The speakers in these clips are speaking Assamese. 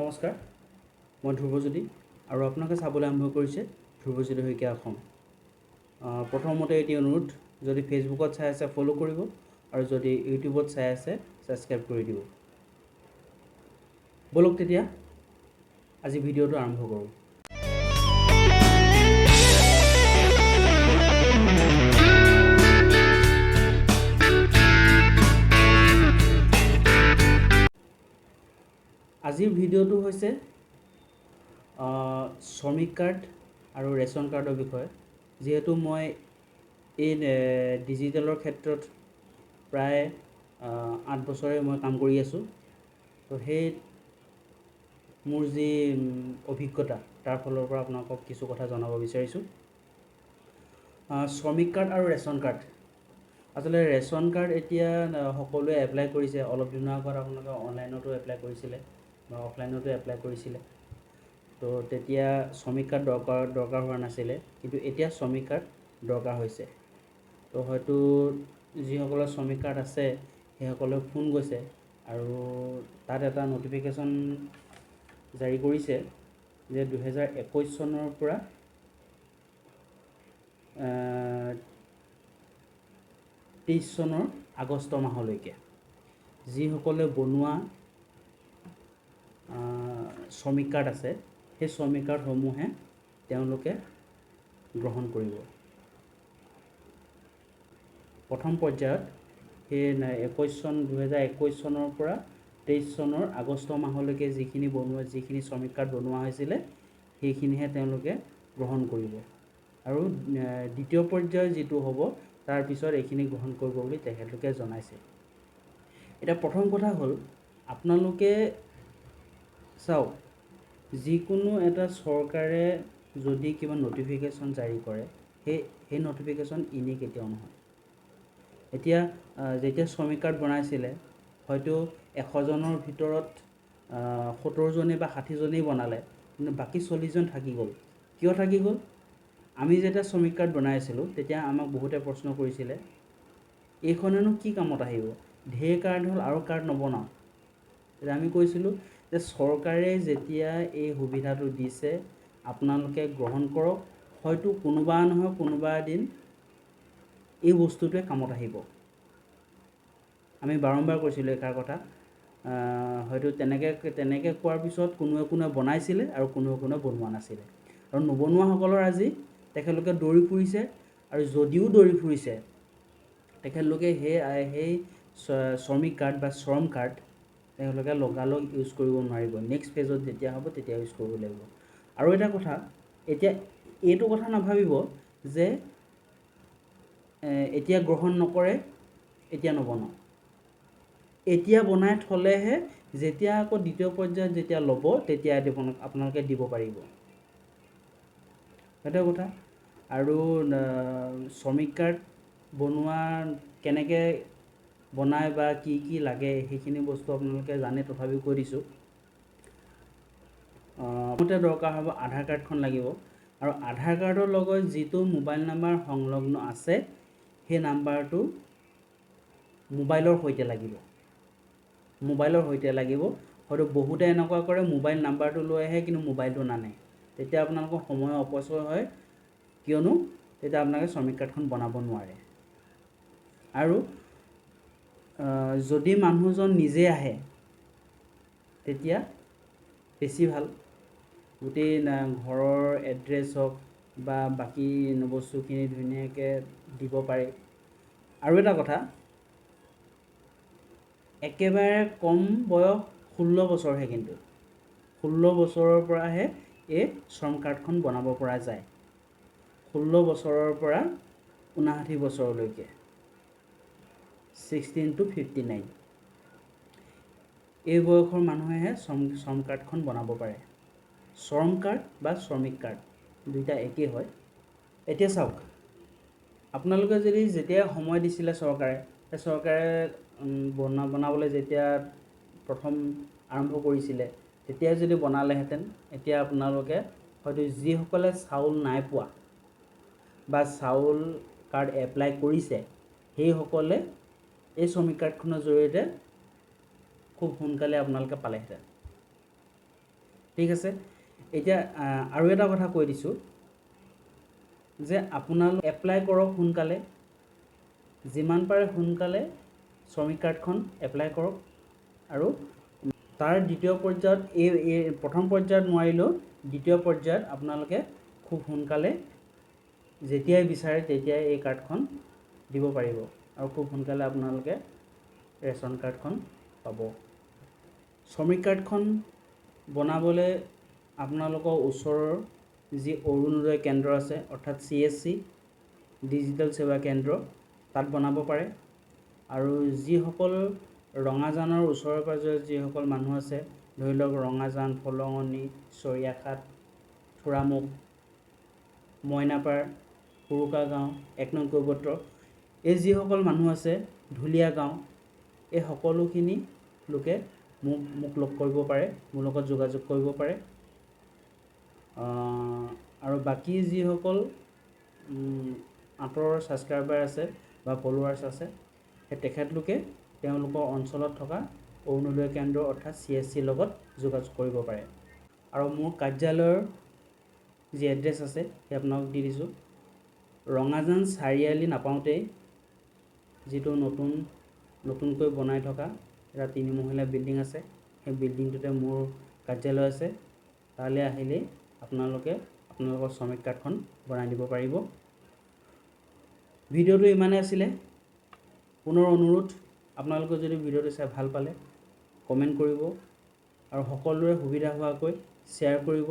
নমস্কাৰ, মই ধ্ৰুৱজ্যোতি আৰু আপোনালোকে চাবলৈ আৰম্ভ কৰিছে ধ্ৰুৱজ্যোতি শইকীয়া অসম। প্ৰথমতে এটি অনুৰোধ, যদি ফেচবুকত চাই আছে ফ'ল' কৰিব আৰু যদি ইউটিউবত চাই আছে ছাবস্ক্ৰাইব কৰি দিব। ব'লক তেতিয়া আজি ভিডিঅ'টো আৰম্ভ কৰোঁ। আজিৰ ভিডিঅ'টো হৈছে শ্ৰমিক কাৰ্ড আৰু ৰেচন কাৰ্ডৰ বিষয়ে। যিহেতু মই এই ডিজিটেলৰ ক্ষেত্ৰত প্ৰায় 8 বছৰে মই কাম কৰি আছোঁ, তো সেই মোৰ যি অভিজ্ঞতা তাৰ ফালৰ পৰা আপোনালোকক কিছু কথা জনাব বিচাৰিছোঁ। শ্ৰমিক কাৰ্ড আৰু ৰেচন কাৰ্ড, আচলতে ৰেচন কাৰ্ড এতিয়া সকলোৱে এপ্লাই কৰিছে। অলপ দিনৰ আগত আপোনালোকে অনলাইনতো এপ্লাই কৰিছিলে বা অফলাইনতো এপ্লাই কৰিছিলে। তো তেতিয়া শ্ৰমিক কাৰ্ড দৰকাৰ হোৱা নাছিলে, কিন্তু এতিয়া শ্ৰমিক কাৰ্ড দৰকাৰ হৈছে। তো হয়তো যিসকলৰ শ্ৰমিক কাৰ্ড আছে সেইসকলে ফোন গৈছে আৰু তাত এটা ন'টিফিকেশ্যন জাৰি কৰিছে যে 2021 চনৰ পৰা 23 চনৰ আগষ্ট মাহলৈকে যিসকলে বনোৱা শ্ৰমিক কাৰ্ড আছে সেই শ্ৰমিক কাৰ্ডসমূহে তেওঁলোকে গ্ৰহণ কৰিব। প্ৰথম পৰ্যায়ত সেই 2021 চনৰ পৰা 23 চনৰ আগষ্ট মাহলৈকে যিখিনি শ্ৰমিক কাৰ্ড বনোৱা হৈছিলে সেইখিনিহে তেওঁলোকে গ্ৰহণ কৰিব, আৰু দ্বিতীয় পৰ্যায় যিটো হ'ব তাৰপিছত এইখিনি গ্ৰহণ কৰিব বুলি তেখেতলোকে জনাইছে। এতিয়া প্ৰথম কথা হ'ল, আপোনালোকে চাওক, যিকোনো এটা চৰকাৰে যদি কিবা ন'টিফিকেশ্যন জাৰি কৰে সেই ন'টিফিকেশ্যন এনেই কেতিয়াও নহয়। এতিয়া যেতিয়া শ্ৰমিক কাৰ্ড বনাইছিলে হয়তো 100 জনৰ ভিতৰত 70 জনেই বা 60 জনেই বনালে, কিন্তু বাকী 40 জন থাকি গ'ল। কিয় থাকি গ'ল? আমি যেতিয়া শ্ৰমিক কাৰ্ড বনাইছিলোঁ তেতিয়া আমাক বহুতে প্ৰশ্ন কৰিছিলে, এইখনেনো কি কামত আহিব, ঢেৰ কাৰ্ড হ'ল আৰু কাৰ্ড নবনাওঁ। তেতিয়া আমি কৈছিলোঁ যে চৰকাৰে যেতিয়া এই সুবিধাটো দিছে আপোনালোকে গ্ৰহণ কৰক, হয়তো কোনোবা নহয় কোনোবা এদিন এই বস্তুটোৱে কামত আহিব। আমি বাৰম্বাৰ কৈছিলোঁ এষাৰ কথা, হয়তো তেনেকৈ কোৱাৰ পিছত কোনোৱে বনাইছিলে আৰু কোনোৱে বনোৱা নাছিলে, আৰু নবনোৱাসকলৰ আজি তেখেতলোকে দৌৰি ফুৰিছে, আৰু যদিও দৌৰি ফুৰিছে তেখেতলোকে সেই শ্ৰমিক কাৰ্ড বা শ্ৰম কাৰ্ড তেওঁলোকে লগালগ ইউজ কৰিব নোৱাৰিব। নেক্সট ফেজত যেতিয়া হ'ব তেতিয়া ইউজ কৰিব লাগিব। আৰু এটা কথা, এতিয়া এইটো কথা নাভাবিব যে এতিয়া গ্ৰহণ নকৰে এতিয়া নবনাওঁ। এতিয়া বনাই থ'লেহে যেতিয়া আকৌ দ্বিতীয় পৰ্যায়ত যেতিয়া ল'ব তেতিয়া আপোনালোকে দিব পাৰিব। সেইটো কথা। আৰু শ্ৰমিক কাৰ্ড বনোৱা কেনেকৈ বনায় বা কি কি লাগে সেইখিনি বস্তু আপোনালোকে জানে, তথাপিও কৈ দিছোঁ। প্ৰথমতে দৰকাৰ হ'ব আধাৰ কাৰ্ডখন লাগিব, আৰু আধাৰ কাৰ্ডৰ লগত যিটো মোবাইল নাম্বাৰ সংলগ্ন আছে সেই নাম্বাৰটো মোবাইলৰ সৈতে লাগিব। হয়তো বহুতে এনেকুৱা কৰে মোবাইল নাম্বাৰটো লৈ আহে কিন্তু মোবাইলটো নানে, তেতিয়া আপোনালোকৰ সময় অপচয় হয়, কিয়নো তেতিয়া আপোনালোকে শ্ৰমিক কাৰ্ডখন বনাব নোৱাৰে। আৰু যদি মানুহজন নিজে আহে তেতিয়া বেছি ভাল, গোটেই ঘৰৰ এড্ৰেছ হওক বা বাকী বস্তুখিনি ধুনীয়াকৈ দিব পাৰে। আৰু এটা কথা, একেবাৰে কম বয়স 16 বছৰহে, কিন্তু 16 বছৰৰ পৰাহে এই শ্ৰম কাৰ্ডখন বনাব পৰা যায়। 16 বছৰৰ পৰা 59 বছৰলৈকে, 16 to 59, এই বয়সৰ মানুহেহে শ্ৰম কাৰ্ডখন বনাব পাৰে। শ্ৰম কাৰ্ড বা শ্ৰমিক কাৰ্ড দুইটা একেই হয়। এতিয়া চাওক, আপোনালোকে যদি যেতিয়া সময় দিছিলে চৰকাৰে বনাবলৈ যেতিয়া প্ৰথম আৰম্ভ কৰিছিলে তেতিয়াই যদি বনালেহেঁতেন, এতিয়া আপোনালোকে হয়তো যিসকলে চাউল নাই পোৱা বা চাউল কাৰ্ড এপ্লাই কৰিছে সেইসকলে এই শ্ৰমিক কাৰ্ডখনৰ জৰিয়তে খুব সোনকালে আপোনালোকে পালেহেঁতেন। ঠিক আছে। এতিয়া আৰু এটা কথা কৈ দিছোঁ যে আপোনালোক এপ্লাই কৰক সোনকালে, যিমান পাৰে সোনকালে শ্ৰমিক কাৰ্ডখন এপ্লাই কৰক। আৰু তাৰ দ্বিতীয় পৰ্যায়ত এই প্ৰথম পৰ্যায়ত নোৱাৰিলেও দ্বিতীয় পৰ্যায়ত আপোনালোকে খুব সোনকালে যেতিয়াই বিচাৰে তেতিয়াই এই কাৰ্ডখন দিব পাৰিব আৰু খুব সোনকালে আপোনালোকে ৰেচন কাৰ্ডখন পাব। শ্ৰমিক কাৰ্ডখন বনাবলৈ আপোনালোকৰ ওচৰৰ যি অৰুণোদয় কেন্দ্ৰ আছে, অৰ্থাৎ CSC ডিজিটেল সেৱা কেন্দ্ৰ, তাত বনাব পাৰে। আৰু যিসকল ৰঙাজানৰ ওচৰে পাঁজৰে যিসকল মানুহ আছে, ধৰি লওক ৰঙাজান, ফলঙনি, চৰিয়াখাট, থোৰামুখ, মইনাপাৰ, কুৰুকা গাঁও, 1 নং কৈৱত্ৰ, এই যিসকল মানুহ আছে, ঢুলীয়া গাঁও, এই সকলোখিনি লোকে মোক লগ কৰিব পাৰে, মোৰ লগত যোগাযোগ কৰিব পাৰে। আৰু বাকী যিসকল আঁতৰৰ ছাবস্ক্ৰাইবাৰ আছে বা ফলোৱাৰ্ছ আছে, সেই তেখেতলোকে তেওঁলোকৰ অঞ্চলত থকা অৰুণোদয় কেন্দ্ৰ অৰ্থাৎ CSCৰ লগত যোগাযোগ কৰিব পাৰে। আৰু মোৰ কাৰ্যালয়ৰ যি এড্ৰেছ আছে সেই আপোনালোক দি দিছোঁ। ৰঙাজান চাৰিআলি নাপাওঁতেই যিটো নতুনকৈ বনাই থকা এটা 3 মহলীয়া বিল্ডিং আছে, সেই বিল্ডিংটোতে মোৰ কাৰ্যালয় আছে। তালৈ আহিলেই আপোনালোকে আপোনালোকৰ শ্ৰমিক কাৰ্ডখন বনাই দিব পাৰিব। ভিডিঅ'টো ইমানেই আছিলে। পুনৰ অনুৰোধ, আপোনালোকে যদি ভিডিঅ'টো চাই ভাল পালে কমেণ্ট কৰিব আৰু সকলোৰে সুবিধা হোৱাকৈ শ্বেয়াৰ কৰিব।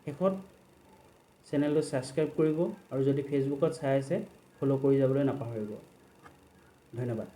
শেষত চেনেলটো ছাবস্ক্ৰাইব কৰিব আৰু যদি ফেচবুকত চাই আছে ফ'ল' কৰি যাবলৈ নাপাহৰিব। ধন্যবাদ।